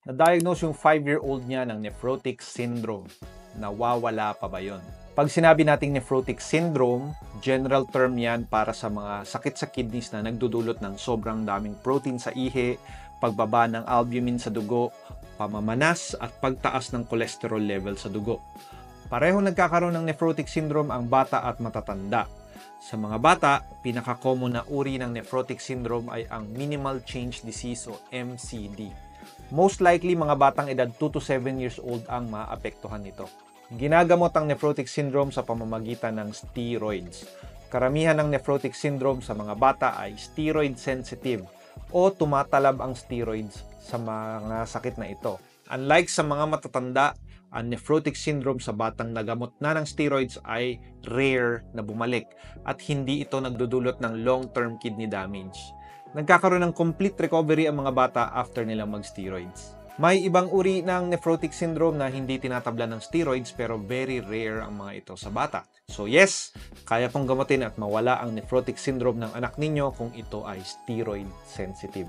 Na-diagnose yung 5-year-old niya ng nephrotic syndrome. Nawawala pa ba yun? Pag sinabi nating nephrotic syndrome, general term yan para sa mga sakit sa kidneys na nagdudulot ng sobrang daming protein sa ihi, pagbaba ng albumin sa dugo, pamamanas at pagtaas ng cholesterol level sa dugo. Pareho nagkakaroon ng nephrotic syndrome ang bata at matatanda. Sa mga bata, pinaka-common na uri ng nephrotic syndrome ay ang minimal change disease o MCD. Most likely, mga batang edad 2 to 7 years old ang maapektuhan nito. Ginagamot ang nephrotic syndrome sa pamamagitan ng steroids. Karamihan ng nephrotic syndrome sa mga bata ay steroid sensitive o tumatalab ang steroids sa mga sakit na ito. Unlike sa mga matatanda, ang nephrotic syndrome sa batang nagamot na ng steroids ay rare na bumalik at hindi ito nagdudulot ng long-term kidney damage. Nagkakaroon ng complete recovery ang mga bata after nilang mag-steroids. May ibang uri ng nephrotic syndrome na hindi tinatablan ng steroids pero very rare ang mga ito sa bata. So yes, kaya pong gamutin at mawala ang nephrotic syndrome ng anak ninyo kung ito ay steroid sensitive.